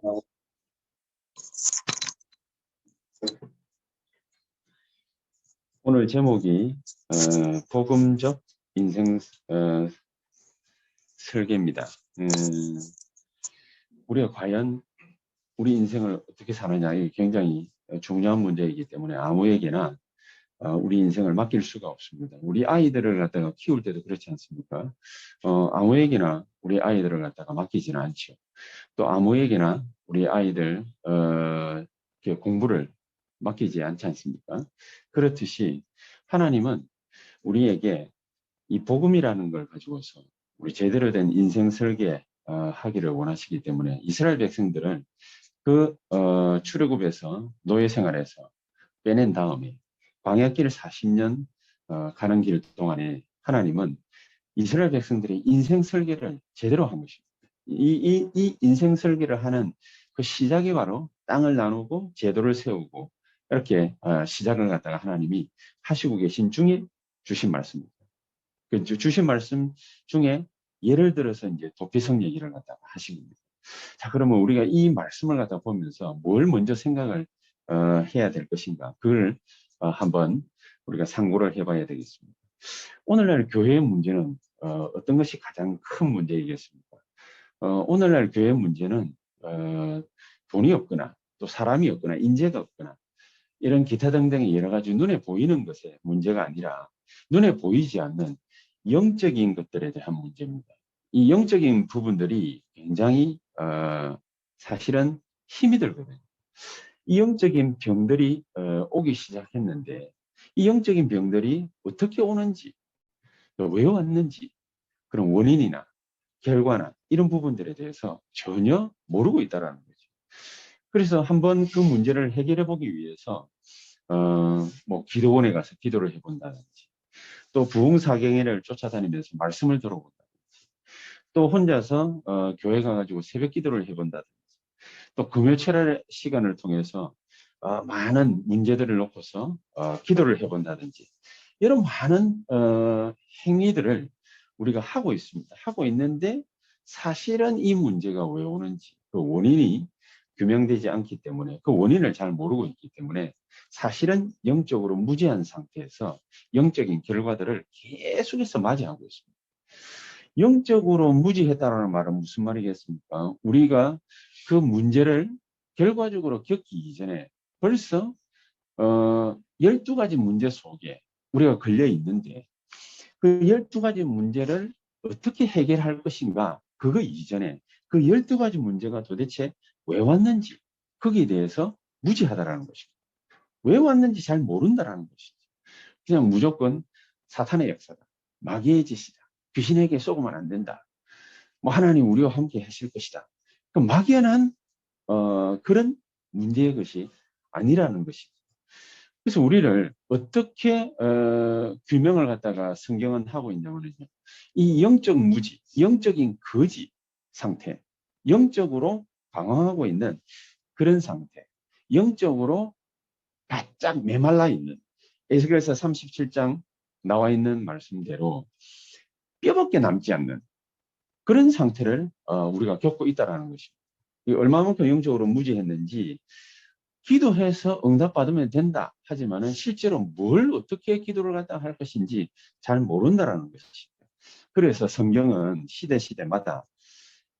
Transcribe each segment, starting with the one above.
어, 오늘 제목이 복음적 인생 설계입니다. 우리가 과연 우리 인생을 어떻게 사느냐, 이게 굉장히 중요한 문제이기 때문에 아무에게나 우리 인생을 맡길 수가 없습니다. 우리 아이들을 갖다가 키울 때도 그렇지 않습니까? 아무에게나 우리 아이들을 갖다가 맡기지는 않죠. 또 아무에게나 우리 아이들 이렇게 공부를 맡기지 않지 않습니까? 그렇듯이 하나님은 우리에게 이 복음이라는 걸 가지고서 우리 제대로 된 인생 설계 하기를 원하시기 때문에 이스라엘 백성들은 그 출애굽에서 노예 생활에서 빼낸 다음에 광야길 40년 가는 길 동안에 하나님은 이스라엘 백성들의 인생 설계를 제대로 한 것입니다. 이 인생 설계를 하는 그 시작이 바로 땅을 나누고 제도를 세우고 이렇게 시작을 갖다가 하나님이 하시고 계신 중에 주신 말씀입니다. 그 주신 말씀 중에 예를 들어서 이제 도피성 얘기를 갖다가 하신 겁니다. 자, 그러면 우리가 이 말씀을 갖다 보면서 뭘 먼저 생각을 해야 될 것인가? 그걸 한번 우리가 상고를 해봐야 되겠습니다. 오늘날 교회의 문제는 어떤 것이 가장 큰 문제이겠습니까? 오늘날 교회의 문제는 돈이 없거나 또 사람이 없거나 인재가 없거나 이런 기타 등등의 여러 가지 눈에 보이는 것의 문제가 아니라 눈에 보이지 않는 영적인 것들에 대한 문제입니다. 이 영적인 부분들이 굉장히 사실은 힘이 들거든요. 이 영적인 병들이 오기 시작했는데 이 영적인 병들이 어떻게 오는지 또 왜 왔는지 그런 원인이나 결과나 이런 부분들에 대해서 전혀 모르고 있다는 거죠. 그래서 한번 그 문제를 해결해 보기 위해서 뭐 기도원에 가서 기도를 해본다든지 또 부흥사경회를 쫓아다니면서 말씀을 들어본다든지 또 혼자서 교회 가가지고 새벽 기도를 해본다든지 또 금요철의 시간을 통해서 많은 문제들을 놓고서 기도를 해본다든지 이런 많은 행위들을 우리가 하고 있습니다. 하고 있는데 사실은 이 문제가 왜 오는지 그 원인이 규명되지 않기 때문에 그 원인을 잘 모르고 있기 때문에 사실은 영적으로 무지한 상태에서 영적인 결과들을 계속해서 맞이하고 있습니다. 영적으로 무지했다는 말은 무슨 말이겠습니까? 우리가 그 문제를 결과적으로 겪기 이전에 벌써 12가지 문제 속에 우리가 걸려 있는데 그 12가지 문제를 어떻게 해결할 것인가 그거 이전에 그 12가지 문제가 도대체 왜 왔는지 거기에 대해서 무지하다라는 것입니다. 왜 왔는지 잘 모른다라는 것이죠. 그냥 무조건 사탄의 역사다. 마귀의 짓이다. 귀신에게 속으면 안 된다. 뭐 하나님 우리와 함께 하실 것이다. 그 막연한 그런 문제의 것이 아니라는 것이죠. 그래서 우리를 어떻게 규명을 갖다가 성경은 하고 있냐면요. 이 영적 무지, 영적인 거지 상태, 영적으로 방황하고 있는 그런 상태, 영적으로 바짝 메말라 있는 에스겔서 37장 나와 있는 말씀대로 뼈밖에 남지 않는 그런 상태를 우리가 겪고 있다는 것입니다. 얼마만큼 영적으로 무지했는지 기도해서 응답받으면 된다 하지만은 실제로 뭘 어떻게 기도를 갖다 할 것인지 잘 모른다는 것입니다. 그래서 성경은 시대마다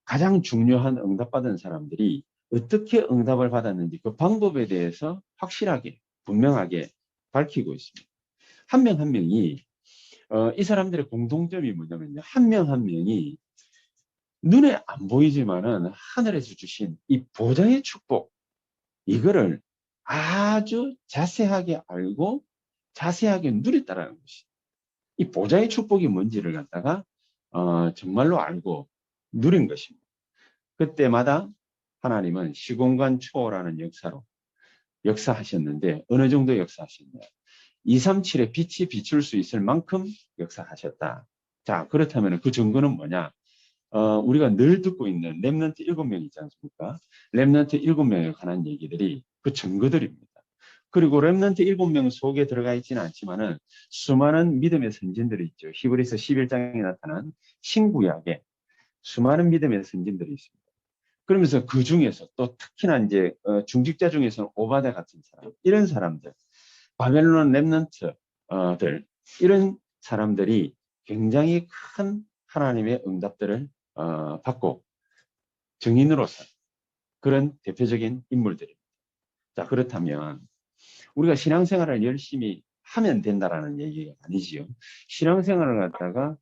가장 중요한 응답받은 사람들이 어떻게 응답을 받았는지 그 방법에 대해서 확실하게 분명하게 밝히고 있습니다. 한 명 한 명이 이 사람들의 공통점이 뭐냐면요. 한 명 한 명이 눈에 안 보이지만은 하늘에서 주신 이 보좌의 축복 이거를 아주 자세하게 알고 자세하게 누렸다라는 것이 이 보좌의 축복이 뭔지를 갖다가 정말로 알고 누린 것입니다. 그때마다 하나님은 시공간 초월하는 역사로 역사하셨는데 어느 정도 역사하셨냐 237의 빛이 비출 수 있을 만큼 역사하셨다. 자 그렇다면 그 증거는 뭐냐 우리가 늘 듣고 있는 렘넌트 7명 있지 않습니까? 렘넌트 7명에 관한 얘기들이 그 증거들입니다. 그리고 렘넌트 7명 속에 들어가 있지는 않지만은 수많은 믿음의 선진들이 있죠. 히브리서 11장에 나타난 신구약에 수많은 믿음의 선진들이 있습니다. 그러면서 그 중에서 또 특히나 이제 중직자 중에서는 오바댜 같은 사람, 이런 사람들, 바벨론 렘넌트들, 이런 사람들이 굉장히 큰 하나님의 응답들을 받고 증인으로서 그런 대표적인 인물들입니다. 자, 그렇다면 우리가 신앙생활을 열심히 하면 된다라는 얘기가 아니지요. 신앙생활을 갖다가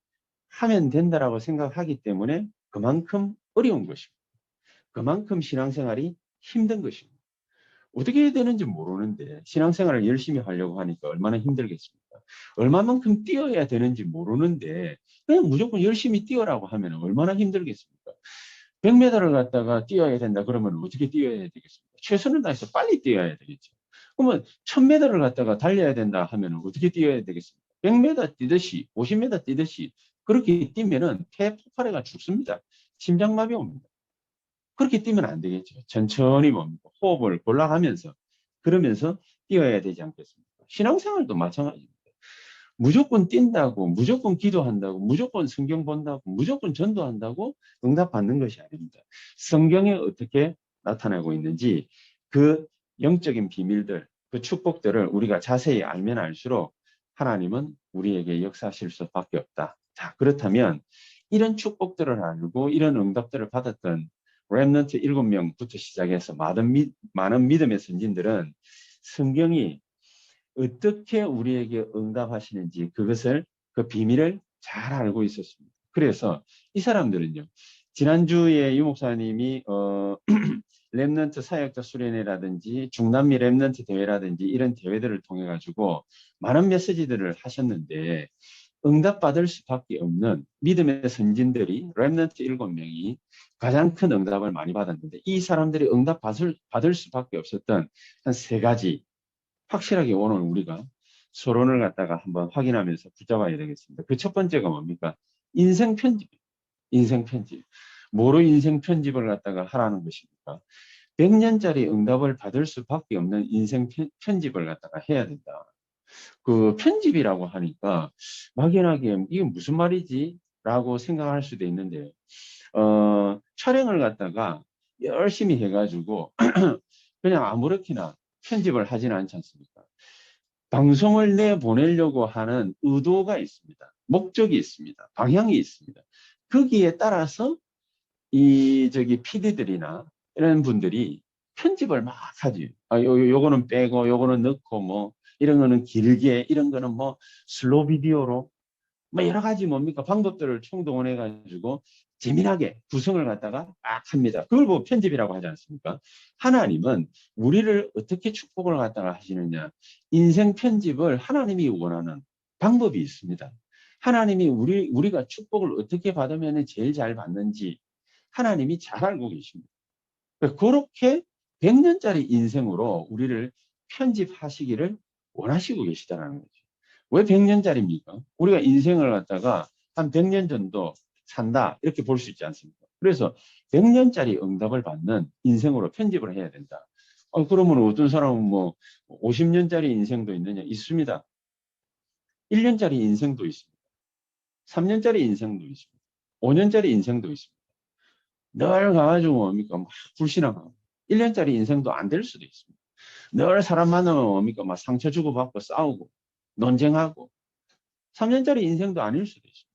하면 된다라고 생각하기 때문에 그만큼 어려운 것입니다. 그만큼 신앙생활이 힘든 것입니다. 어떻게 해야 되는지 모르는데 신앙생활을 열심히 하려고 하니까 얼마나 힘들겠습니까? 얼마만큼 뛰어야 되는지 모르는데 그냥 무조건 열심히 뛰어라고 하면 얼마나 힘들겠습니까? 100m를 갖다가 뛰어야 된다 그러면 어떻게 뛰어야 되겠습니까? 최선을 다해서 빨리 뛰어야 되겠죠. 그러면 1000m를 갖다가 달려야 된다 하면 어떻게 뛰어야 되겠습니까? 100m 뛰듯이 50m 뛰듯이 그렇게 뛰면은 폐 폭발해가 죽습니다. 심장마비 옵니다. 그렇게 뛰면 안 되겠죠. 천천히 뭡니까? 호흡을 골라가면서 그러면서 뛰어야 되지 않겠습니까? 신앙생활도 마찬가지입니다. 무조건 뛴다고, 무조건 기도한다고, 무조건 성경 본다고, 무조건 전도한다고 응답받는 것이 아닙니다. 성경에 어떻게 나타나고 있는지 그 영적인 비밀들, 그 축복들을 우리가 자세히 알면 알수록 하나님은 우리에게 역사하실 수밖에 없다. 자, 그렇다면 이런 축복들을 알고 이런 응답들을 받았던 렘넌트 7명부터 시작해서 많은 믿음의 선진들은 성경이 어떻게 우리에게 응답하시는지 그것을 그 비밀을 잘 알고 있었습니다. 그래서 이 사람들은요. 지난주에 유 목사님이 렘넌트 사역자 수련회라든지 중남미 렘넌트 대회라든지 이런 대회들을 통해 가지고 많은 메시지들을 하셨는데 응답받을 수밖에 없는 믿음의 선진들이 렘넌트 7명이 가장 큰 응답을 많이 받았는데 이 사람들이 응답받을 수밖에 없었던 한 세 가지 확실하게 오늘 우리가 서론을 갖다가 한번 확인하면서 붙잡아야 되겠습니다. 그 첫 번째가 뭡니까? 인생 편집. 인생 편집. 뭐로 인생 편집을 갖다가 하라는 것입니까? 100년짜리 응답을 받을 수밖에 없는 인생 편집을 갖다가 해야 된다. 그 편집이라고 하니까 막연하게 이게 무슨 말이지? 라고 생각할 수도 있는데 촬영을 갖다가 열심히 해가지고 그냥 아무렇게나 편집을 하지는 않지 않습니까? 방송을 내보내려고 하는 의도가 있습니다. 목적이 있습니다. 방향이 있습니다. 거기에 따라서 PD들이나 이런 분들이 편집을 막 하지. 요거는 빼고, 요거는 넣고, 뭐, 이런 거는 길게, 이런 거는 뭐, 슬로우 비디오로, 뭐, 여러 가지 뭡니까? 방법들을 총동원해가지고 재미나게 구성을 갖다가 막 합니다. 그걸 뭐 편집이라고 하지 않습니까? 하나님은 우리를 어떻게 축복을 갖다가 하시느냐. 인생 편집을 하나님이 원하는 방법이 있습니다. 하나님이 우리가 축복을 어떻게 받으면 제일 잘 받는지 하나님이 잘 알고 계십니다. 그렇게 100년짜리 인생으로 우리를 편집하시기를 원하시고 계시다는 거죠. 왜 100년짜리입니까? 우리가 인생을 갖다가 한 100년 정도 산다 이렇게 볼 수 있지 않습니까? 그래서 100년짜리 응답을 받는 인생으로 편집을 해야 된다. 그러면 어떤 사람은 뭐 50년짜리 인생도 있느냐? 있습니다. 1년짜리 인생도 있습니다. 3년짜리 인생도 있습니다. 5년짜리 인생도 있습니다. 늘 가가지고 뭡니까? 막 불신앙하고. 1년짜리 인생도 안 될 수도 있습니다. 늘 사람 만나면 뭡니까? 막 상처 주고받고 싸우고 논쟁하고 3년짜리 인생도 아닐 수도 있습니다.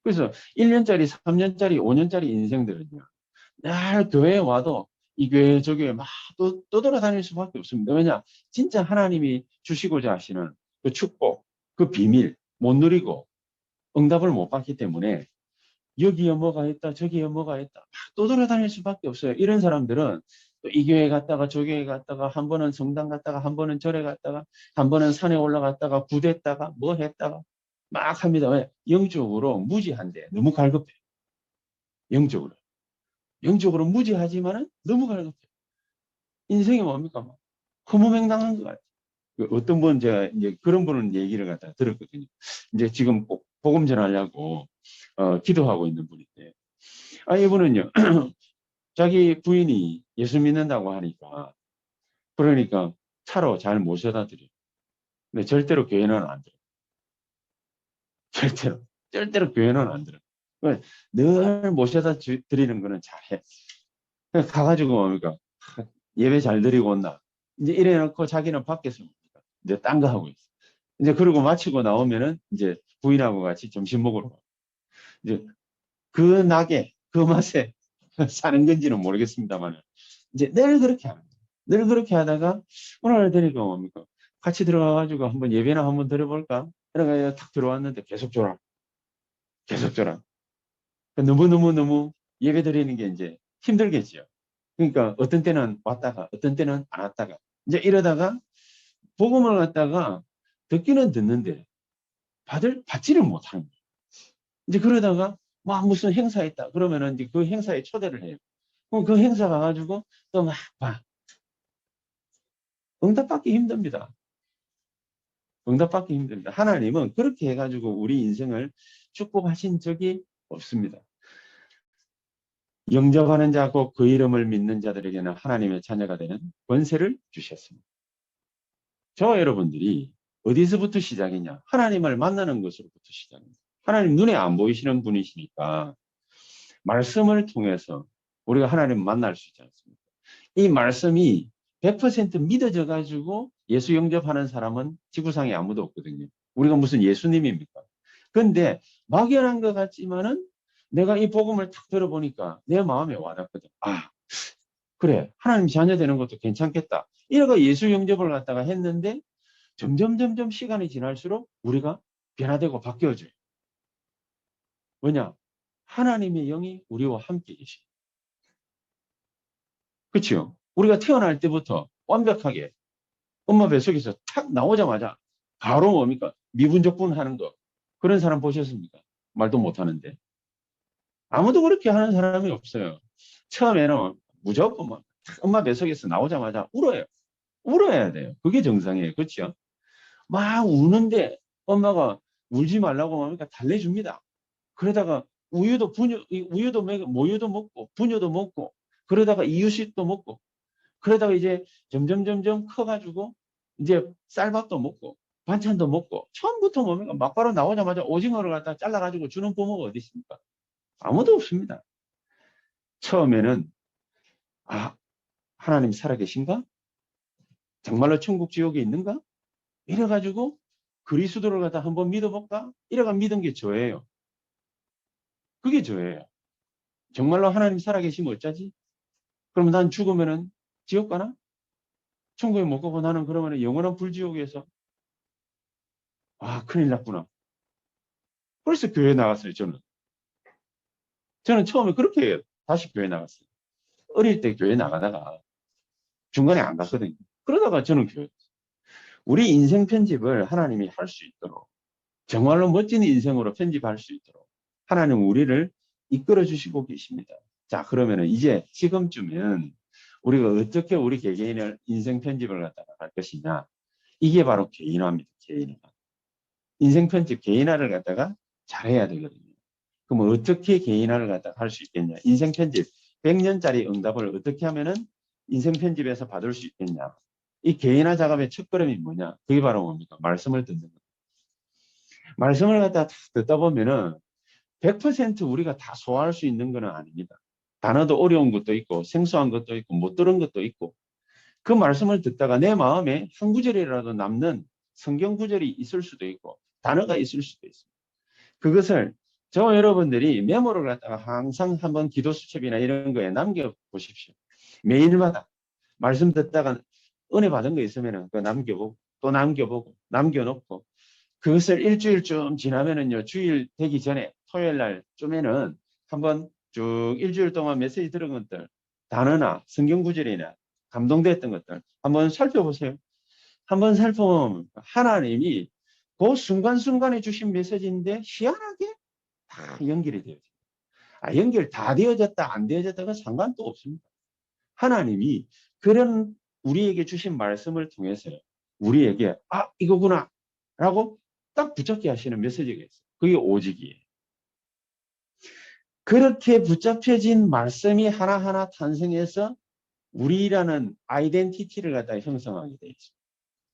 그래서 1년짜리, 3년짜리, 5년짜리 인생들은요. 늘 교회에 와도 이 교회 저 교회 막 떠돌아다닐 수밖에 없습니다. 왜냐? 진짜 하나님이 주시고자 하시는 그 축복, 그 비밀 못 누리고 응답을 못 받기 때문에 여기에 뭐가 있다, 저기에 뭐가 있다, 막 떠돌아다닐 수밖에 없어요. 이런 사람들은 또 이 교회 갔다가 저 교회 갔다가 한 번은 성당 갔다가 한 번은 절에 갔다가 한 번은 산에 올라갔다가 구됐다가 뭐 했다가 막 합니다. 왜? 영적으로 무지한데 너무 갈급해. 영적으로. 영적으로 무지하지만은 너무 갈급해. 인생이 뭡니까? 막 허무맹랑한 것 같아요. 어떤 분 제가 이제 그런 분은 얘기를 갖다 들었거든요. 이제 지금 꼭 복음 전하려고 기도하고 있는 분인데 이분은요 자기 부인이 예수 믿는다고 하니까 그러니까 차로 잘 모셔다 드려요. 근데 절대로 교회는 안 들어요. 절대로 교회는 안 들어요. 늘 모셔다 드리는 거는 잘해. 그래서 가가지고 뭡니까? 예배 잘 드리고 온나. 이제 이래놓고 자기는 밖에서 뭡니까? 이제 딴 거 하고 있어. 이제 그러고 마치고 나오면은 이제 부인하고 같이 점심 먹으러 가. 이제 그 낙에, 그 맛에 사는 건지는 모르겠습니다만, 이제 늘 그렇게 하는 거예요. 늘 그렇게 하다가, 오늘 되니까 뭡니까? 같이 들어가가지고 한번 예배나 한번 드려볼까? 이래가 탁 들어왔는데 계속 줘라. 계속 줘라. 너무너무너무 예배 드리는 게 이제 힘들겠지요. 그러니까 어떤 때는 왔다가, 어떤 때는 안 왔다가, 이제 이러다가 복음을 갖다가 듣기는 듣는데, 받지를 못하는 거예요. 이제 그러다가, 막 무슨 행사 있다. 그러면은 이제 그 행사에 초대를 해요. 그럼 그 행사 가가지고 또 막 봐. 응답받기 힘듭니다. 응답받기 힘듭니다. 하나님은 그렇게 해가지고 우리 인생을 축복하신 적이 없습니다. 영접하는 자고 그 이름을 믿는 자들에게는 하나님의 자녀가 되는 권세를 주셨습니다. 저와 여러분들이 어디서부터 시작이냐? 하나님을 만나는 것으로부터 시작입니다. 하나님 눈에 안 보이시는 분이시니까 말씀을 통해서 우리가 하나님을 만날 수 있지 않습니까? 이 말씀이 100% 믿어져 가지고 예수 영접하는 사람은 지구상에 아무도 없거든요. 우리가 무슨 예수님입니까? 그런데 막연한 것 같지만은 내가 이 복음을 탁 들어보니까 내 마음에 와닿거든. 아, 그래. 하나님 자녀 되는 것도 괜찮겠다. 이래가 예수 영접을 갖다가 했는데 점점 시간이 지날수록 우리가 변화되고 바뀌어져요. 뭐냐? 하나님의 영이 우리와 함께 계시. 그렇죠? 우리가 태어날 때부터 완벽하게 엄마 뱃속에서 탁 나오자마자 바로 뭡니까? 미분적분 하는 거. 그런 사람 보셨습니까? 말도 못하는데. 아무도 그렇게 하는 사람이 없어요. 처음에는 무조건 막 엄마 뱃속에서 나오자마자 울어요. 울어야 돼요. 그게 정상이에요. 그렇죠? 막 우는데 엄마가 울지 말라고 하니까 달래줍니다. 그러다가 우유도 먹고, 모유도 먹고, 분유도 먹고, 그러다가 이유식도 먹고, 그러다가 이제 점점 커가지고, 이제 쌀밥도 먹고, 반찬도 먹고, 처음부터 뭡니까? 막바로 나오자마자 오징어를 갖다 잘라가지고 주는 부모가 어디 있습니까? 아무도 없습니다. 처음에는, 아, 하나님 살아계신가? 정말로 천국 지옥에 있는가? 이래가지고, 그리스도를 갖다 한번 믿어볼까? 이래가 믿은 게 저예요. 그게 저예요. 정말로 하나님 살아계시면 어쩌지? 그러면 난 죽으면은 지옥 가나? 천국에 못 가고 나는 그러면 영원한 불지옥에서 큰일 났구나. 그래서 교회 나갔어요, 저는. 저는 처음에 그렇게 다시 교회 나갔어요. 어릴 때 교회 나가다가 중간에 안 갔거든요. 그러다가 저는 교회. 우리 인생 편집을 하나님이 할 수 있도록 정말로 멋진 인생으로 편집할 수 있도록 하나님 우리를 이끌어 주시고 계십니다. 자, 그러면은 이제 지금쯤은 우리가 어떻게 우리 개개인의 인생 편집을 갖다가 할 것이냐. 이게 바로 개인화입니다. 개인화. 인생 편집 개인화를 갖다가 잘해야 되거든요. 그럼 어떻게 개인화를 갖다가 할 수 있겠냐. 인생 편집 100년짜리 응답을 어떻게 하면은 인생 편집에서 받을 수 있겠냐. 이 개인화 작업의 첫걸음이 뭐냐. 그게 바로 뭡니까? 말씀을 듣는 거예요. 말씀을 갖다가 듣다 보면은 100% 우리가 다 소화할 수 있는 건 아닙니다. 단어도 어려운 것도 있고 생소한 것도 있고 못 들은 것도 있고 그 말씀을 듣다가 내 마음에 한 구절이라도 남는 성경 구절이 있을 수도 있고 단어가 있을 수도 있습니다. 그것을 저와 여러분들이 메모를 갖다가 항상 한번 기도 수첩이나 이런 거에 남겨보십시오. 매일마다 말씀 듣다가 은혜 받은 거 있으면 그거 남겨보고 또 남겨보고 남겨놓고 그것을 일주일쯤 지나면은요, 주일 되기 전에 토요일 날쯤에는 한번 쭉 일주일 동안 메시지 들은 것들, 단어나 성경 구절이나 감동됐던 것들 한번 살펴보세요. 한번 살펴보면 하나님이 그 순간순간에 주신 메시지인데 희한하게 다 연결이 되어져요. 연결 다 되어졌다, 안 되어졌다가 상관도 없습니다. 하나님이 그런 우리에게 주신 말씀을 통해서 우리에게 이거구나 라고 딱 붙잡게 하시는 메시지가 있어요. 그게 오직이에요. 그렇게 붙잡혀진 말씀이 하나하나 탄생해서 우리라는 아이덴티티를 갖다 형성하게 되어 있습니다.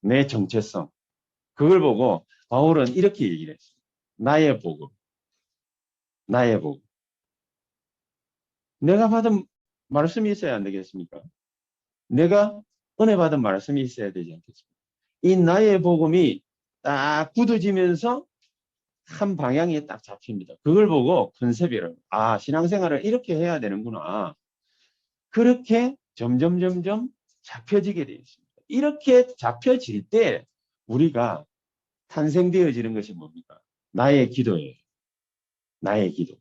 내 정체성. 그걸 보고 바울은 이렇게 얘기를 했어요. 나의 복음. 나의 복음. 내가 받은 말씀이 있어야 안 되겠습니까? 내가 은혜 받은 말씀이 있어야 되지 않겠습니까? 이 나의 복음이 딱 굳어지면서 한 방향이 딱 잡힙니다. 그걸 보고 컨셉이라고. 아, 신앙생활을 이렇게 해야 되는구나. 그렇게 점점 잡혀지게 되어 있습니다. 이렇게 잡혀질 때 우리가 탄생되어지는 것이 뭡니까? 나의 기도예요. 나의 기도.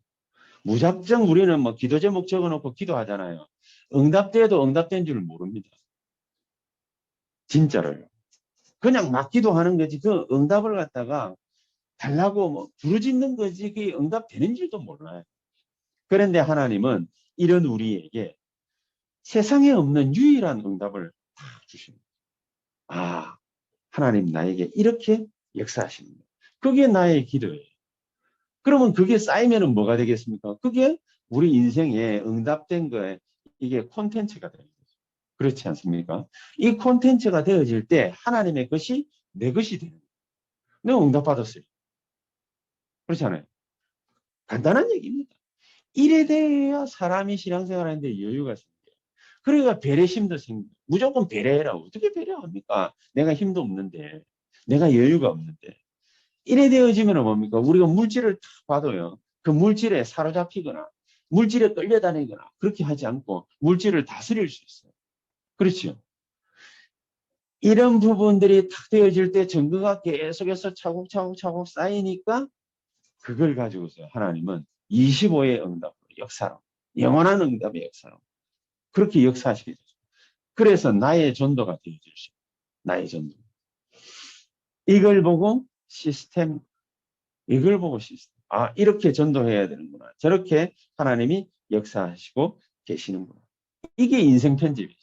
무작정 우리는 뭐 기도 제목 적어놓고 기도하잖아요. 응답돼도 응답된 줄 모릅니다. 진짜로요. 그냥 막 기도하는 거지 그 응답을 갖다가 달라고 뭐 부르짖는 거지 그게 응답되는 줄도 몰라요. 그런데 하나님은 이런 우리에게 세상에 없는 유일한 응답을 다 주십니다. 아, 하나님 나에게 이렇게 역사하십니다. 그게 나의 기도예요. 그러면 그게 쌓이면은 뭐가 되겠습니까? 그게 우리 인생에 응답된 거에 이게 콘텐츠가 되는 거죠. 그렇지 않습니까? 이 콘텐츠가 되어질 때 하나님의 것이 내 것이 되는 거예요. 내가 응답받았어요. 그렇잖아요. 간단한 얘기입니다. 이래 돼야 사람이 신앙생활하는데 여유가 생겨요. 그러니까 배려심도 생겨요. 무조건 배려해라. 어떻게 배려합니까? 내가 힘도 없는데. 내가 여유가 없는데. 이래 되어지면 뭡니까? 우리가 물질을 탁 봐도요. 그 물질에 사로잡히거나 물질에 끌려다니거나 그렇게 하지 않고 물질을 다스릴 수 있어요. 그렇죠? 이런 부분들이 탁 되어질 때 증거가 계속해서 차곡차곡 쌓이니까 그걸 가지고서 하나님은 25의 응답 역사로 영원한 응답의 역사로 그렇게 역사하시게 되죠. 그래서 나의 전도가 되어질 수 있어요. 나의 전도. 이걸 보고 시스템 이걸 보고 시스템. 아, 이렇게 전도해야 되는구나. 저렇게 하나님이 역사하시고 계시는구나. 이게 인생 편집이죠.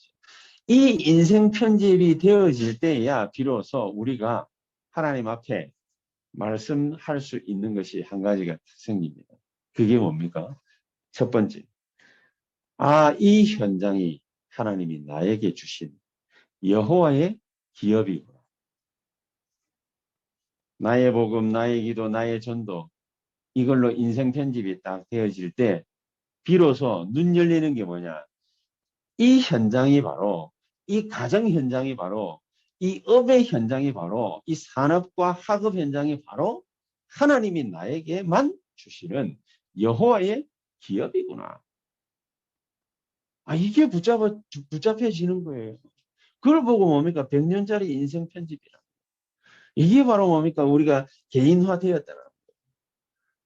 이 인생 편집이 되어질 때야 비로소 우리가 하나님 앞에 말씀할 수 있는 것이 한 가지가 생깁니다. 그게 뭡니까? 첫 번째. 아, 이 현장이 하나님이 나에게 주신 여호와의 기업이구나. 나의 복음, 나의 기도, 나의 전도 이걸로 인생 편집이 딱 되어질 때 비로소 눈 열리는 게 뭐냐. 이 현장이 바로 이 가정 현장이 바로 이 업의 현장이 바로 이 산업과 학업 현장이 바로 하나님이 나에게만 주시는 여호와의 기업이구나. 아, 이게 붙잡혀지는 거예요. 그걸 보고 뭡니까? 100년짜리 인생 편집이라. 이게 바로 뭡니까? 우리가 개인화 되었다는.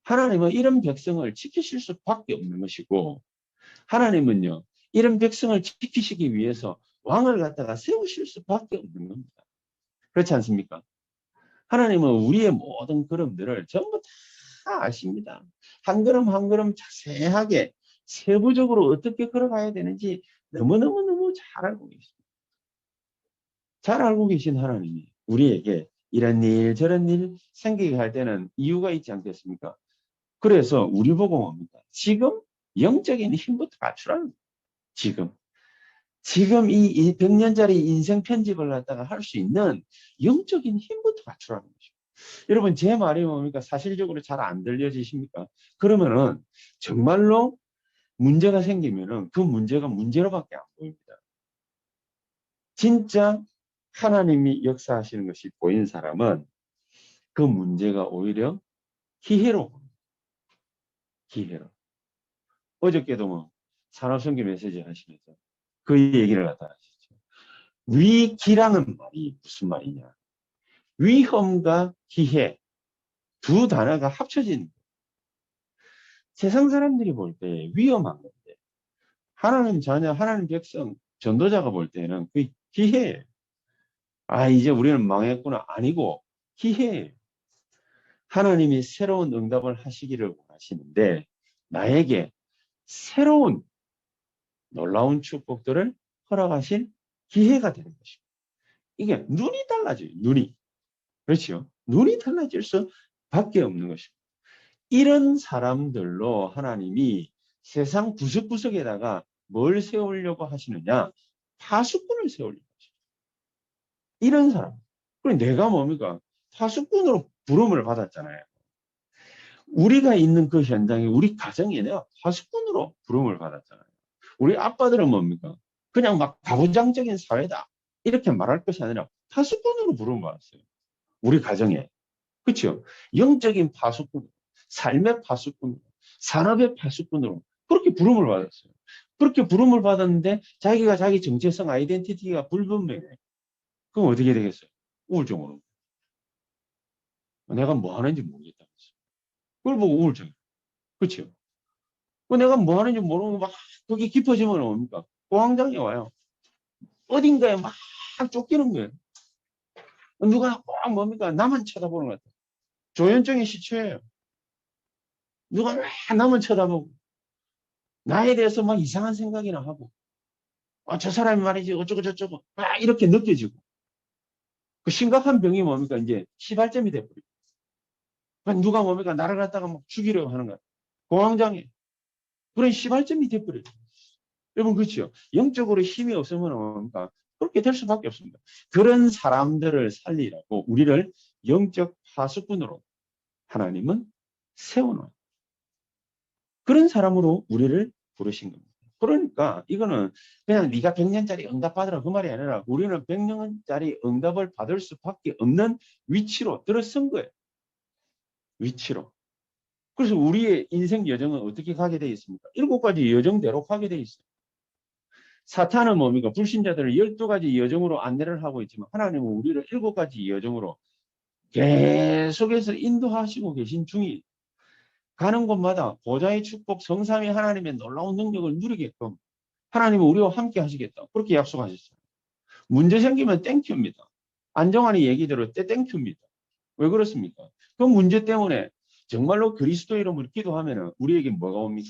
하나님은 이런 백성을 지키실 수밖에 없는 것이고 하나님은요. 이런 백성을 지키시기 위해서 왕을 갖다가 세우실 수밖에 없는 겁니다. 그렇지 않습니까? 하나님은 우리의 모든 걸음들을 전부 다 아십니다. 한 걸음 한 걸음 자세하게 세부적으로 어떻게 걸어가야 되는지 너무너무 잘 알고 계십니다. 잘 알고 계신 하나님이 우리에게 이런 일 저런 일 생기게 할 때는 이유가 있지 않겠습니까? 그래서 우리 보고 뭡니까? 지금 영적인 힘부터 갖추라는 거예요. 지금 이 100년짜리 인생 편집을 갖다가 할 수 있는 영적인 힘부터 갖추라는 거죠. 여러분 제 말이 뭡니까? 사실적으로 잘 안 들려지십니까? 그러면은 정말로 문제가 생기면은 그 문제가 문제로밖에 안 보입니다. 진짜 하나님이 역사하시는 것이 보인 사람은 그 문제가 오히려 기회로 봅니다. 기회로. 어저께도 뭐 산업선교 메시지 하시면서 그 얘기를 갖다 하시죠. 위기라는 말이 무슨 말이냐. 위험과 기회 두 단어가 합쳐진 거예요. 세상 사람들이 볼 때 위험한 건데 하나님 자녀, 하나님 백성, 전도자가 볼 때는 그 기회예요. 아, 이제 우리는 망했구나. 아니고 기회예요. 하나님이 새로운 응답을 하시기를 원하시는데 나에게 새로운 놀라운 축복들을 허락하신 기회가 되는 것입니다. 이게 눈이 달라져요. 눈이. 그렇죠? 눈이 달라질 수밖에 없는 것입니다. 이런 사람들로 하나님이 세상 구석구석에다가 뭘 세우려고 하시느냐? 파수꾼을 세우려고 하십니다. 이런 사람. 그럼 내가 뭡니까? 파수꾼으로 부름을 받았잖아요. 우리가 있는 그 현장에 우리 가정에 내가 파수꾼으로 부름을 받았잖아요. 우리 아빠들은 뭡니까? 그냥 막 가부장적인 사회다. 이렇게 말할 것이 아니라 파수꾼으로 부름을 받았어요. 우리 가정에. 그렇죠? 영적인 파수꾼, 삶의 파수꾼, 산업의 파수꾼으로 그렇게 부름을 받았어요. 그렇게 부름을 받았는데 자기가 자기 정체성 아이덴티티가 불분명해. 그럼 어떻게 되겠어요? 우울증으로. 내가 뭐 하는지 모르겠다면서. 그걸 보고 우울증. 그렇죠? 내가 뭐 하는지 모르고 막 그게 깊어지면 뭡니까? 공황장애 와요. 어딘가에 막 쫓기는 거예요. 누가 꼭 뭡니까? 나만 쳐다보는 것 같아요. 조현증의 시초예요. 누가 막 나만 쳐다보고 나에 대해서 막 이상한 생각이나 하고 저 사람이 말이지 어쩌고 저쩌고 막 이렇게 느껴지고 그 심각한 병이 뭡니까? 이제 시발점이 돼버리고 누가 뭡니까? 나를 갖다가 막 죽이려고 하는 거야. 공황장애. 그런 시발점이 돼버려요. 여러분 그렇죠? 영적으로 힘이 없으면 뭡니까? 그렇게 될 수밖에 없습니다. 그런 사람들을 살리라고 우리를 영적 파수꾼으로 하나님은 세워놓은 그런 사람으로 우리를 부르신 겁니다. 그러니까 이거는 그냥 네가 100년짜리 응답 받으라 그 말이 아니라 우리는 100년짜리 응답을 받을 수밖에 없는 위치로 들어선 거예요. 위치로. 그래서 우리의 인생 여정은 어떻게 가게 되어 있습니까? 7가지 여정대로 가게 되어 있어요. 사탄은 뭡니까? 불신자들을 12가지 여정으로 안내를 하고 있지만 하나님은 우리를 7가지 여정으로 계속해서 인도하시고 계신 중이 가는 곳마다 보좌의 축복, 성삼위 하나님의 놀라운 능력을 누리게끔 하나님은 우리와 함께 하시겠다. 그렇게 약속하셨어요. 문제 생기면 땡큐입니다. 안정환이 얘기대로 땡큐입니다. 왜 그렇습니까? 그 문제 때문에 정말로 그리스도 이름으로 기도하면 우리에게 뭐가 옵니까?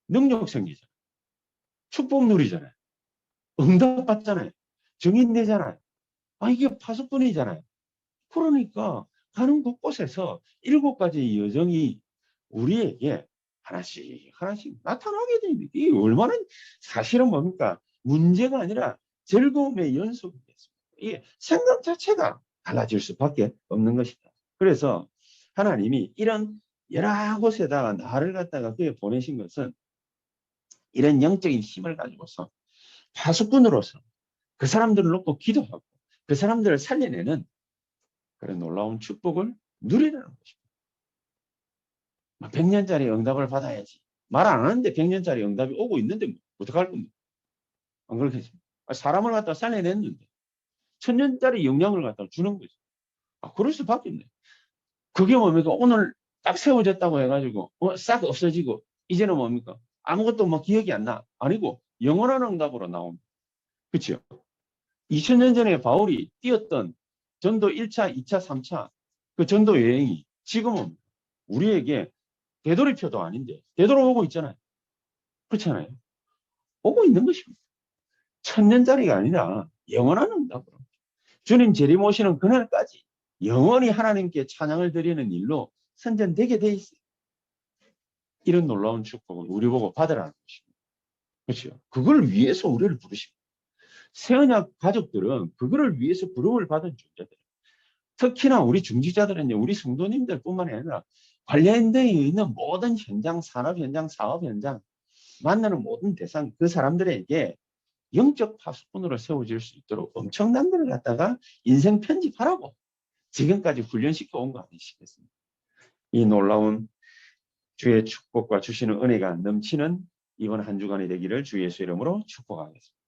능력 생기잖아요. 축복 누리잖아요. 응답 받잖아요. 증인 되잖아요. 이게 파수꾼이잖아요. 그러니까 가는 곳곳에서 7가지 여정이 우리에게 하나씩 하나씩 나타나게 됩니다. 이게 얼마나 사실은 뭡니까? 문제가 아니라 즐거움의 연속이겠습니다. 이게 생각 자체가 달라질 수밖에 없는 것이다. 그래서 하나님이 이런 여러 곳에다가 나를 갖다가 그에 보내신 것은 이런 영적인 힘을 가지고서 파수꾼으로서 그 사람들을 놓고 기도하고 그 사람들을 살려내는 그런 놀라운 축복을 누리라는 것입니다. 100년짜리 응답을 받아야지. 말 안 하는데 100년짜리 응답이 오고 있는데 어떡할 겁니까? 안 그렇겠습니까? 사람을 갖다 살려냈는데 1000년짜리 영향을 갖다 주는 거죠. 그럴 수밖에 없네. 그게 뭡니까? 오늘 딱 세워졌다고 해가지고 싹 없어지고 이제는 뭡니까? 아무것도 뭐 기억이 안 나. 아니고 영원한 응답으로 나옵니다. 그렇죠? 2000년 전에 바울이 뛰었던 전도 1차, 2차, 3차 그 전도 여행이 지금은 우리에게 되돌이표도 아닌데 되돌아오고 있잖아요. 그렇잖아요. 오고 있는 것입니다. 1000년짜리가 아니라 영원한 응답으로. 주님 재림오시는 그날까지 영원히 하나님께 찬양을 드리는 일로 선전되게 돼 있어요. 이런 놀라운 축복을 우리 보고 받으라는 것입니다. 그렇죠? 그걸 위해서 우리를 부르십니다. 새언약 가족들은 그거를 위해서 부름을 받은 존재들. 특히나 우리 중지자들은요, 우리 성도님들 뿐만 아니라 관련되어 있는 모든 현장, 산업 현장, 사업 현장, 만나는 모든 대상, 그 사람들에게 영적 파수꾼으로 세워질 수 있도록 엄청난 걸 갖다가 인생 편집하라고 지금까지 훈련시켜 온 거 아니시겠습니까? 이 놀라운 주의 축복과 주시는 은혜가 넘치는 이번 한 주간이 되기를 주 예수 이름으로 축복하겠습니다.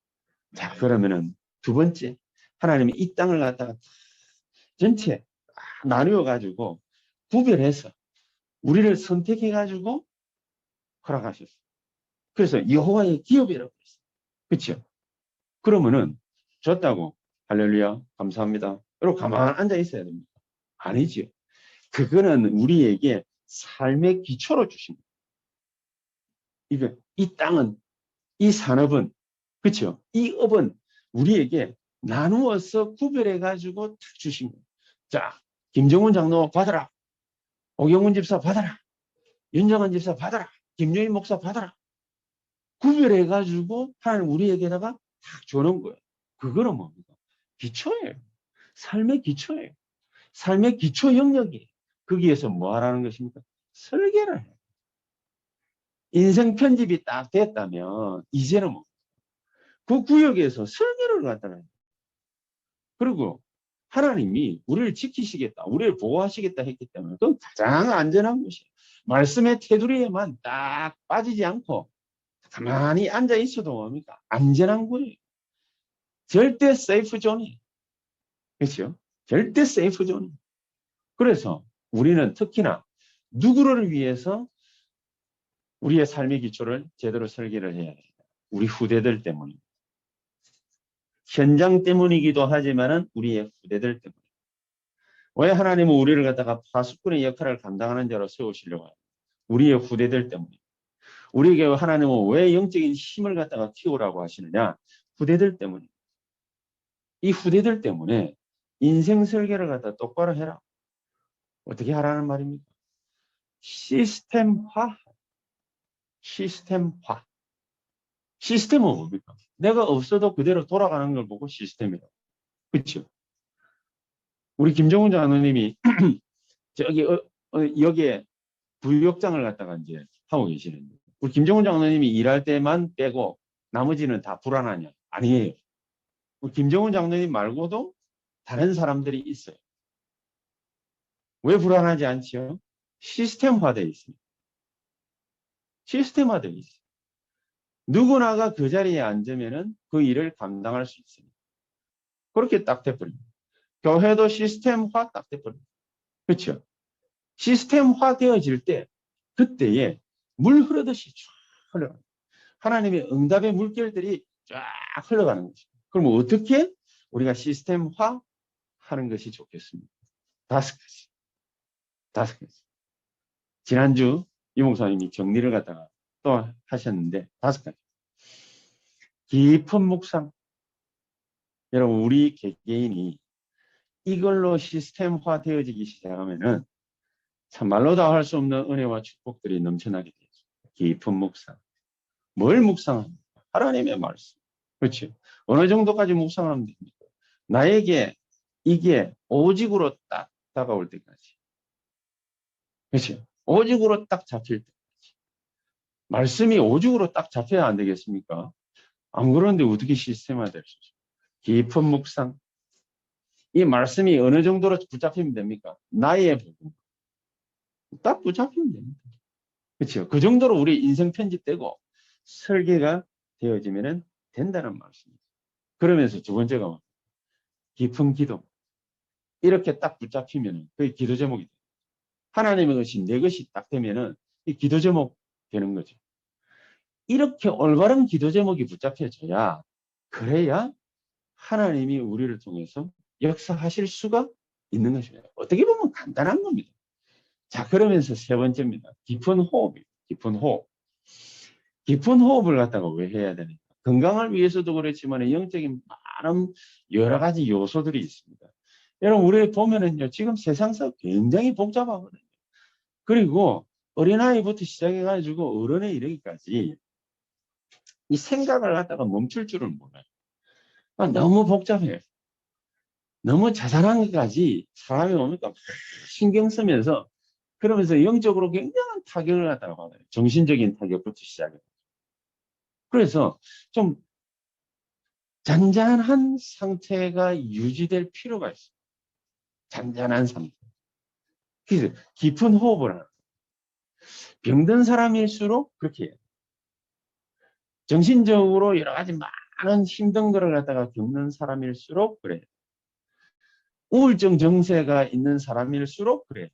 자, 그러면은 두 번째, 하나님이 이 땅을 갖다가 전체 나누어 가지고 구별해서 우리를 선택해 가지고 허락하셨어요. 그래서 여호와의 기업이라고 했어요. 그렇죠? 그러면은 줬다고 할렐루야 감사합니다. 여러분 가만 앉아 있어야 됩니다. 아니죠. 그거는 우리에게 삶의 기초로 주신 거예요. 이 땅은 이 산업은 그렇죠. 이 업은 우리에게 나누어서 구별해 가지고 탁 주신 거예요. 자, 김정훈 장로 받아라. 오경훈 집사 받아라. 윤정한 집사 받아라. 김여인 목사 받아라. 구별해 가지고 하나님 우리에게다가 탁 주는 거예요. 그거는 뭡니까? 기초예요. 삶의 기초예요. 삶의 기초 영역이에요. 거기에서 뭐 하라는 것입니까? 설계를 해요. 인생 편집이 딱 됐다면 이제는 뭐 그 구역에서 설계를 갖다가 그리고 하나님이 우리를 지키시겠다, 우리를 보호하시겠다 했기 때문에 그건 가장 안전한 곳이에요. 말씀의 테두리에만 딱 빠지지 않고 가만히 앉아 있어도 뭡니까? 안전한 거예요. 절대 세이프 존이에요. 그렇죠? 절대 세이프 존이에요. 그래서 우리는 특히나 누구를 위해서 우리의 삶의 기초를 제대로 설계를 해야 됩니다. 우리 후대들 때문입니다. 현장 때문이기도 하지만은 우리의 후대들 때문에. 왜 하나님은 우리를 갖다가 파수꾼의 역할을 감당하는 자로 세우시려고 해요? 우리의 후대들 때문에. 우리에게 하나님은 왜 영적인 힘을 갖다가 키우라고 하시느냐? 후대들 때문에. 이 후대들 때문에 인생 설계를 갖다 똑바로 해라. 어떻게 하라는 말입니까? 시스템화. 시스템화. 시스템은 뭡니까? 내가 없어도 그대로 돌아가는 걸 보고 시스템이라고. 그렇죠? 우리 김정은 장로님이 저기 여기에 부역장을 갖다가 이제 하고 계시는데 우리 김정은 장로님이 일할 때만 빼고 나머지는 다 불안하냐? 아니에요. 우리 김정은 장로님 말고도 다른 사람들이 있어요. 왜 불안하지 않지요? 시스템화되어 있습니다. 시스템화되어 있어요. 누구나가 그 자리에 앉으면은 그 일을 감당할 수 있습니다. 그렇게 딱 돼버립니다. 교회도 시스템화 딱 돼버립니다. 그렇죠? 시스템화 되어질 때 그때에 물 흐르듯이 쫙 흘러갑니다. 하나님의 응답의 물결들이 쫙 흘러가는 거죠. 그럼 어떻게 우리가 시스템화 하는 것이 좋겠습니까? 5가지. 5가지. 지난주 이 목사님이 정리를 갖다가 또 하셨는데 5가지. 깊은 묵상. 여러분 우리 개개인이 이걸로 시스템화 되어지기 시작하면은 참말로 다 할 수 없는 은혜와 축복들이 넘쳐나게 되죠. 깊은 묵상. 뭘 묵상합니까? 하나님의 말씀. 그렇죠. 어느 정도까지 묵상하면 됩니까? 나에게 이게 오직으로 딱 다가올 때까지. 그렇죠. 오직으로 딱 잡힐 때까지. 말씀이 오직으로 딱 잡혀야 안 되겠습니까? 안 그런데 어떻게 시스템화될 수 있어요? 깊은 묵상. 이 말씀이 어느 정도로 붙잡히면 됩니까? 나의 복음. 딱 붙잡히면 됩니다. 그렇죠. 그 정도로 우리 인생 편집되고 설계가 되어지면 된다는 말씀입니다. 그러면서 두 번째가 깊은 기도. 이렇게 딱 붙잡히면 그게 기도 제목이 돼요. 하나님의 것이 내 것이 딱 되면은 이 기도 제목 되는 거죠. 이렇게 올바른 기도 제목이 붙잡혀져야 그래야 하나님이 우리를 통해서 역사하실 수가 있는 것입니다. 어떻게 보면 간단한 겁니다. 자, 그러면서 세 번째입니다. 깊은 호흡이에요. 깊은 호흡. 깊은 호흡을 갖다가 왜 해야 되니까? 건강을 위해서도 그렇지만 영적인 많은 여러 가지 요소들이 있습니다. 여러분, 우리 보면은요, 지금 세상사 굉장히 복잡하거든요. 그리고 어린아이부터 시작해가지고 어른에 이르기까지 이 생각을 갖다가 멈출 줄을 몰라요. 너무 복잡해요. 너무 자잘한 것까지 사람이 뭡니까? 신경 쓰면서 그러면서 영적으로 굉장한 타격을 갖다가 받아요. 정신적인 타격부터 시작해요. 그래서 좀 잔잔한 상태가 유지될 필요가 있어요. 잔잔한 상태. 그래서 깊은 호흡을 하는. 병든 사람일수록 그렇게 해요. 정신적으로 여러 가지 많은 힘든 거를 갖다가 겪는 사람일수록 그래요. 우울증 증세가 있는 사람일수록 그래요.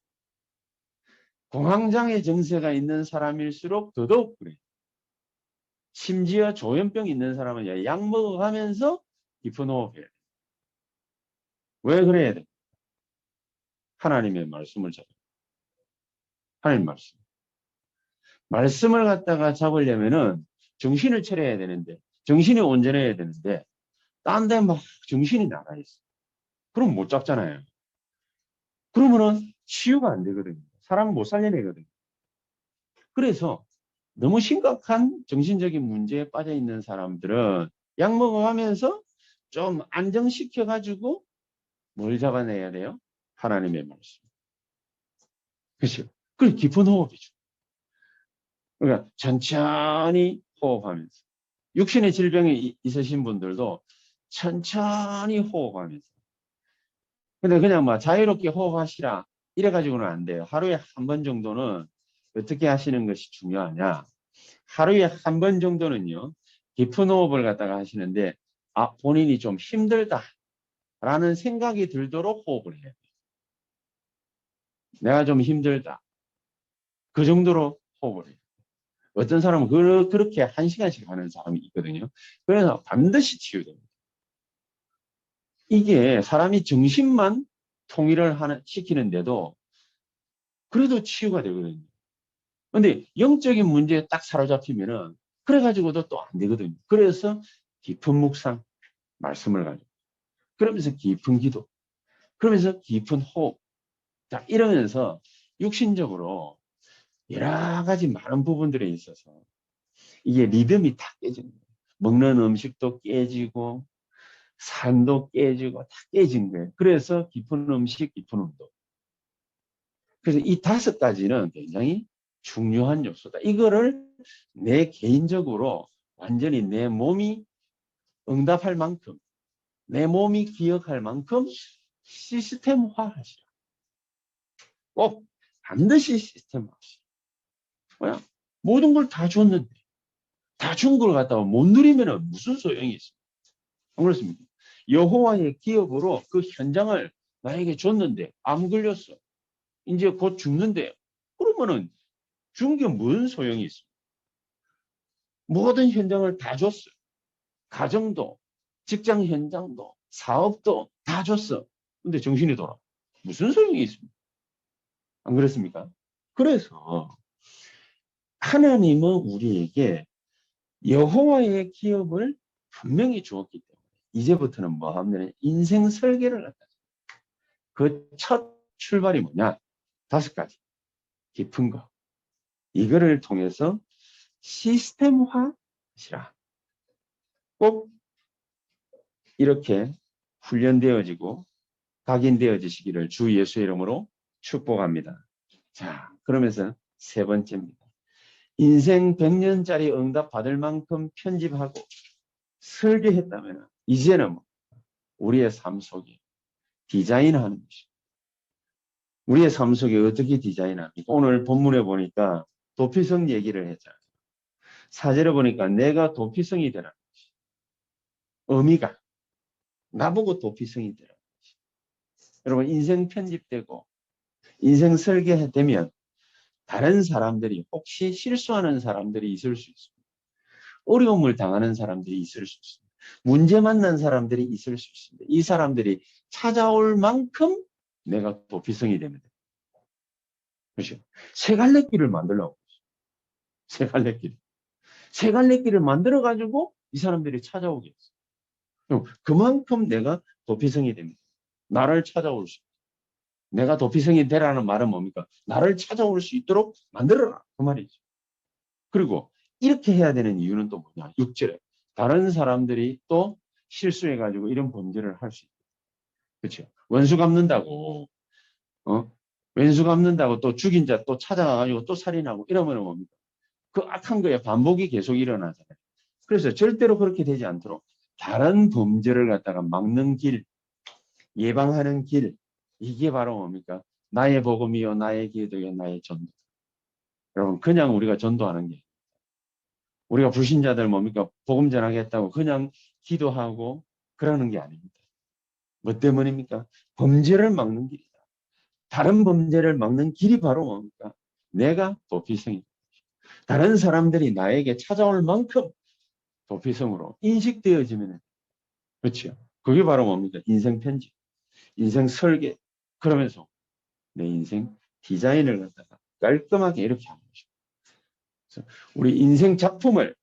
공황장애 증세가 있는 사람일수록 더더욱 그래요. 심지어 조현병 있는 사람은 약 먹어가면서 깊은 호흡해야 돼요. 왜 그래야 돼? 하나님의 말씀을 잡아요. 하나님 말씀. 말씀을 갖다가 잡으려면은 정신을 차려야 되는데, 정신이 온전해야 되는데, 딴 데 막 정신이 나가 있어. 그럼 못 잡잖아요. 그러면은 치유가 안 되거든요. 사람은 못 살려내거든요. 그래서 너무 심각한 정신적인 문제에 빠져 있는 사람들은 약 먹어가면서 좀 안정시켜가지고 뭘 잡아내야 돼요? 하나님의 말씀. 그렇죠? 그 깊은 호흡이죠. 그러니까 천천히 호흡하면서. 육신의 질병이 있으신 분들도 천천히 호흡하면서. 근데 그냥 막 자유롭게 호흡하시라 이래가지고는 안 돼요. 하루에 한 번 정도는 어떻게 하시는 것이 중요하냐. 하루에 한 번 정도는요, 깊은 호흡을 갖다가 하시는데, 아, 본인이 좀 힘들다라는 생각이 들도록 호흡을 해요. 내가 좀 힘들다. 그 정도로 호흡을 해요. 어떤 사람은 그렇게 한 시간씩 하는 사람이 있거든요. 그래서 반드시 치유됩니다. 이게 사람이 정신만 통일을 시키는데도 그래도 치유가 되거든요. 근데 영적인 문제에 딱 사로잡히면은 그래가지고도 또 안 되거든요. 그래서 깊은 묵상, 말씀을 가지고. 그러면서 깊은 기도. 그러면서 깊은 호흡. 자, 이러면서 육신적으로 여러 가지 많은 부분들에 있어서 이게 리듬이 다 깨지는 거예요. 먹는 음식도 깨지고, 삶도 깨지고, 다 깨진 거예요. 그래서 깊은 음식, 깊은 운동. 그래서 이 5가지는 굉장히 중요한 요소다. 이거를 내 개인적으로 완전히 내 몸이 응답할 만큼, 내 몸이 기억할 만큼 시스템화 하시라. 꼭 반드시 시스템화 하시라. 뭐야? 모든 걸 다 줬는데, 다 준 걸 갖다가 못 누리면 무슨 소용이 있습니까? 안 그렇습니까? 여호와의 기업으로 그 현장을 나에게 줬는데, 암 걸렸어. 이제 곧 죽는데, 그러면은 준 게 무슨 소용이 있습니까? 모든 현장을 다 줬어요. 가정도, 직장 현장도, 사업도 다 줬어. 근데 정신이 돌아. 무슨 소용이 있습니까? 안 그렇습니까? 그래서 하나님은 우리에게 여호와의 기업을 분명히 주었기 때문에 이제부터는 뭐 하면 인생 설계를 갖다 줘. 그 첫 출발이 뭐냐? 5가지. 깊은 거. 이거를 통해서 시스템화 하시라. 꼭 이렇게 훈련되어지고 각인되어지시기를 주 예수의 이름으로 축복합니다. 자, 그러면서 3번째입니다. 인생 100년짜리 응답 받을 만큼 편집하고 설계했다면 이제는 우리의 삶 속에 디자인하는 것입니다. 우리의 삶 속에 어떻게 디자인합니까? 오늘 본문에 보니까 도피성 얘기를 했잖아요. 4절에 보니까 내가 도피성이 되라. 의미가 나보고 도피성이 되라. 여러분 인생 편집되고 인생 설계되면 다른 사람들이 혹시 실수하는 사람들이 있을 수 있습니다. 어려움을 당하는 사람들이 있을 수 있습니다. 문제 만난 사람들이 있을 수 있습니다. 이 사람들이 찾아올 만큼 내가 도피성이 됩니다. 그렇죠? 세 갈래길을 만들려고. 세 갈래길. 세 갈래길을 만들어가지고 이 사람들이 찾아오게 했어요. 그만큼 내가 도피성이 됩니다. 나를 찾아올 수. 내가 도피성이 되라는 말은 뭡니까? 나를 찾아올 수 있도록 만들어라. 그 말이죠. 그리고 이렇게 해야 되는 이유는 또 뭐냐? 6절에 다른 사람들이 또 실수해가지고 이런 범죄를 할 수 있다. 그렇죠? 원수 갚는다고, 왼수 갚는다고 또 죽인 자 또 찾아가가지고 또 살인하고 이러면 뭡니까? 그 악한 거에 반복이 계속 일어나잖아요. 그래서 절대로 그렇게 되지 않도록 다른 범죄를 갖다가 막는 길, 예방하는 길, 이게 바로 뭡니까? 나의 복음이요, 나의 기도요, 나의 전도. 여러분, 그냥 우리가 전도하는 게 우리가 불신자들 뭡니까? 복음 전하겠다고 그냥 기도하고 그러는 게 아닙니다. 뭐 때문입니까? 범죄를 막는 길이다. 다른 범죄를 막는 길이 바로 뭡니까? 내가 도피성이다. 다른 사람들이 나에게 찾아올 만큼 도피성으로 인식되어지면 그렇죠. 그게 바로 뭡니까? 인생 편집, 인생 설계. 그러면서 내 인생 디자인을 갖다가 깔끔하게 이렇게 하는 것입니다. 그래서 우리 인생 작품을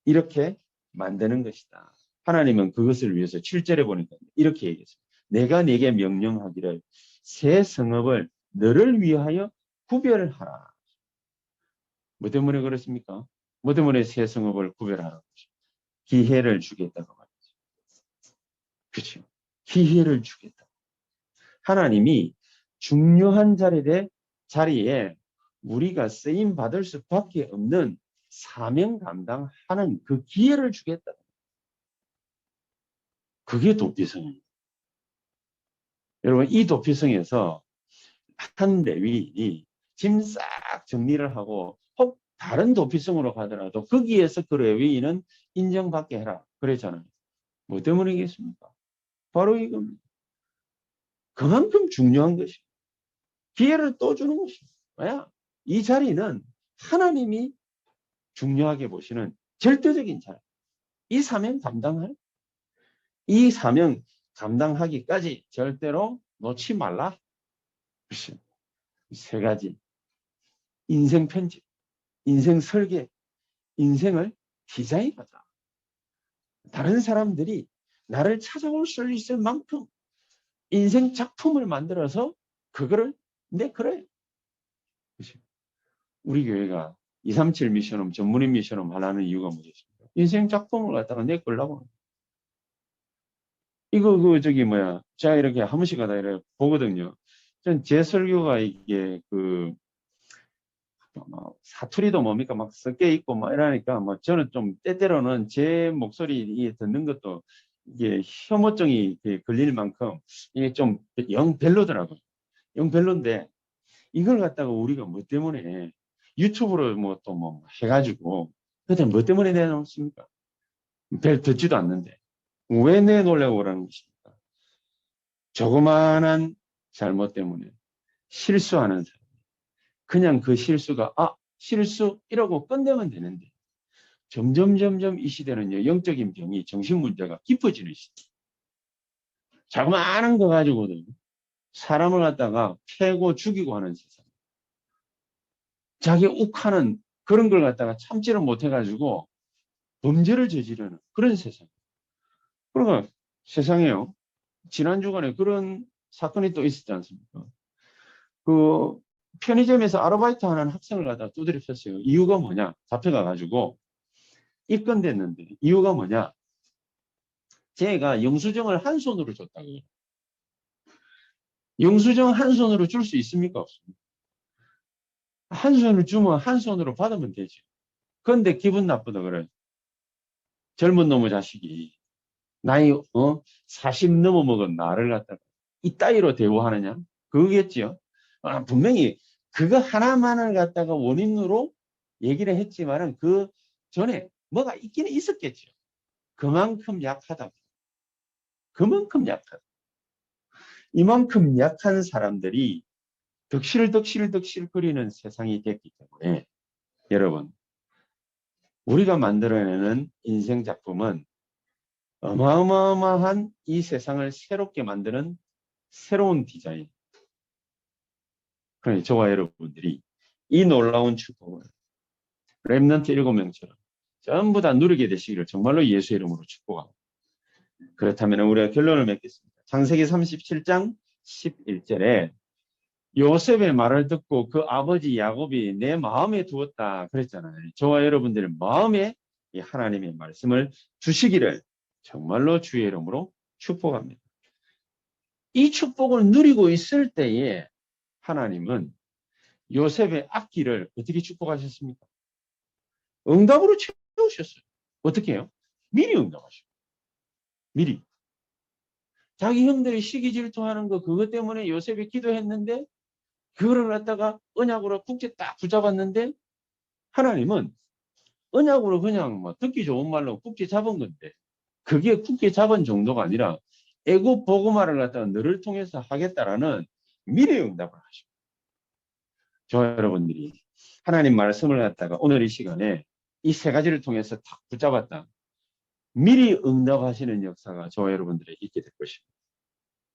이렇게 만드는 것이다. 하나님은 그것을 위해서 7절에 보니까 이렇게 얘기했습니다. 내가 네게 명령하기를 새 성읍을 너를 위하여 구별하라. 뭐 때문에 그렇습니까? 뭐 때문에 새 성읍을 구별하라고 기회를 주겠다고 말이죠. 그렇죠. 기회를 주겠다. 하나님이 중요한 자리에 우리가 쓰임 받을 수밖에 없는 사명 감당하는 그 기회를 주겠다. 그게 도피성입니다. 여러분, 이 도피성에서 한 레위인이 짐 싹 정리를 하고 혹 다른 도피성으로 가더라도 거기에서 그 레위인은 인정받게 해라 그랬잖아요. 뭐 때문이겠습니까? 바로 이겁니다. 그만큼 중요한 것이 기회를 또 주는 것입니다. 뭐야? 이 자리는 하나님이 중요하게 보시는 절대적인 자리. 이 사명 감당할? 이 사명 감당하기까지 절대로 놓지 말라. 세 가지. 인생 편집, 인생 설계, 인생을 디자인하자. 다른 사람들이 나를 찾아올 수 있을 만큼 인생 작품을 만들어서 그거를 그래. 우리 교회가 237 미션홈, 전문인 미션홈 하라는 이유가 뭐겠습니까? 인생 작품을 갖다가 내걸라고. 이거 제가 이렇게 한 번씩 가다 이렇게 보거든요. 전 제 설교가 이게 사투리도 뭡니까 막 섞여 있고 막 이러니까 뭐 저는 좀 때때로는 제 목소리 듣는 것도 이게 혐오증이 걸릴 만큼 이게 좀 영 별로더라고요. 영 별론데 이걸 갖다가 우리가 뭐 때문에 유튜브로 뭐 또 뭐 해가지고 그때 뭐 때문에 내놓습니까? 별 듣지도 않는데 왜 내놓으려고 그러는 것입니까? 조그마한 잘못 때문에 실수하는 사람. 그냥 그 실수가 실수 이러고 끝내면 되는데 점점 이 시대는요 영적인 병이 정신 문제가 깊어지는 시대. 자그마한 거 가지고도 사람을 갖다가 패고 죽이고 하는 세상. 자기 욱하는 그런 걸 갖다가 참지를 못해가지고 범죄를 저지르는 그런 세상. 그러니까 세상에요. 지난 주간에 그런 사건이 또 있었지 않습니까? 그 편의점에서 아르바이트 하는 학생을 갖다가 두드려 폈어요. 이유가 뭐냐? 잡혀가가지고 입건됐는데 이유가 뭐냐? 제가 영수증을 한 손으로 줬다고요. 영수증 한 손으로 줄 수 있습니까? 없습니까? 한 손을 주면 한 손으로 받으면 되죠. 그런데 기분 나쁘다 그래. 젊은 놈의 자식이 나이 40 넘어 먹은 나를 갖다가 이따위로 대우하느냐? 그거겠지요. 분명히 그거 하나만을 갖다가 원인으로 얘기를 했지만은 그 전에 뭐가 있기는 있었겠죠. 그만큼 약하다. 그만큼 약하다. 이만큼 약한 사람들이 덕실거리는 세상이 됐기 때문에 여러분 우리가 만들어내는 인생 작품은 어마어마한 이 세상을 새롭게 만드는 새로운 디자인. 그러니 저와 여러분들이 이 놀라운 축복을 렘넌트 7명처럼 전부 다 누리게 되시기를 정말로 예수 이름으로 축복합니다. 그렇다면 우리가 결론을 맺겠습니다. 창세기 37장 11절에 요셉의 말을 듣고 그 아버지 야곱이 내 마음에 두었다 그랬잖아요. 저와 여러분들의 마음에 이 하나님의 말씀을 주시기를 정말로 주의 이름으로 축복합니다. 이 축복을 누리고 있을 때에 하나님은 요셉의 앞길을 어떻게 축복하셨습니까? 응답으로 채우셨어요. 어떻게 해요? 미리 응답하시고. 미리. 자기 형들이 시기 질투하는 거 그것 때문에 요셉이 기도했는데 그거를 갖다가 언약으로 국제 딱 붙잡았는데 하나님은 언약으로 그냥 뭐 듣기 좋은 말로 국제 잡은 건데 그게 국제 잡은 정도가 아니라 애굽 보고마를 갖다가 너를 통해서 하겠다라는 미래 응답을 하십니다. 저 여러분들이 하나님 말씀을 갖다가 오늘 이 시간에 이 세 가지를 통해서 탁 붙잡았다. 미리 응답하시는 역사가 저 여러분들에게 있게 될 것입니다.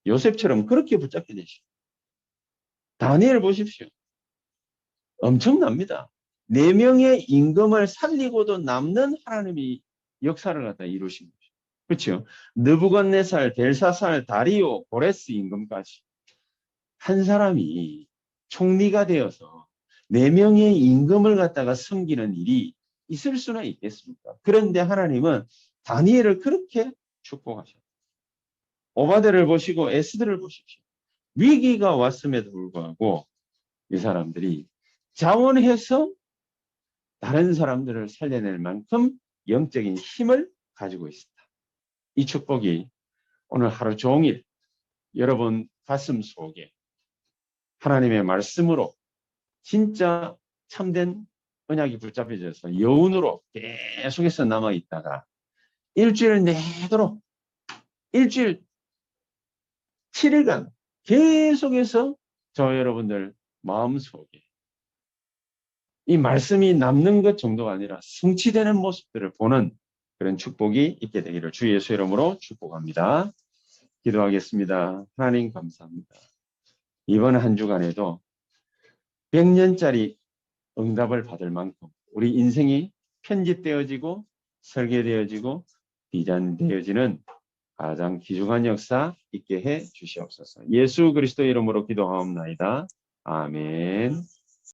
요셉처럼 그렇게 붙잡게 되십니다. 다니엘 보십시오. 엄청납니다. 4명의 임금을 살리고도 남는 하나님이 역사를 갖다 이루신 거죠. 그렇죠? 느부갓네살, 벨사살, 다리오, 고레스 임금까지 한 사람이 총리가 되어서 4명의 임금을 갖다가 섬기는 일이 있을 수는 있겠습니까? 그런데 하나님은 다니엘을 그렇게 축복하셨어요. 오바데를 보시고 에스더를 보십시오. 위기가 왔음에도 불구하고 이 사람들이 자원해서 다른 사람들을 살려낼 만큼 영적인 힘을 가지고 있습니다. 이 축복이 오늘 하루 종일 여러분 가슴 속에 하나님의 말씀으로 진짜 참된 언약이 붙잡혀져서 여운으로 계속해서 남아있다가 일주일 내도록 일주일 7일간 계속해서 저 여러분들 마음속에 이 말씀이 남는 것 정도가 아니라 성취되는 모습들을 보는 그런 축복이 있게 되기를 주 예수 이름으로 축복합니다. 기도하겠습니다. 하나님 감사합니다. 이번 한 주간에도 100년짜리 응답을 받을 만큼 우리 인생이 편집되어지고 설계되어지고 디자인되어지는 가장 귀중한 역사 있게 해 주시옵소서. 예수 그리스도 이름으로 기도하옵나이다. 아멘.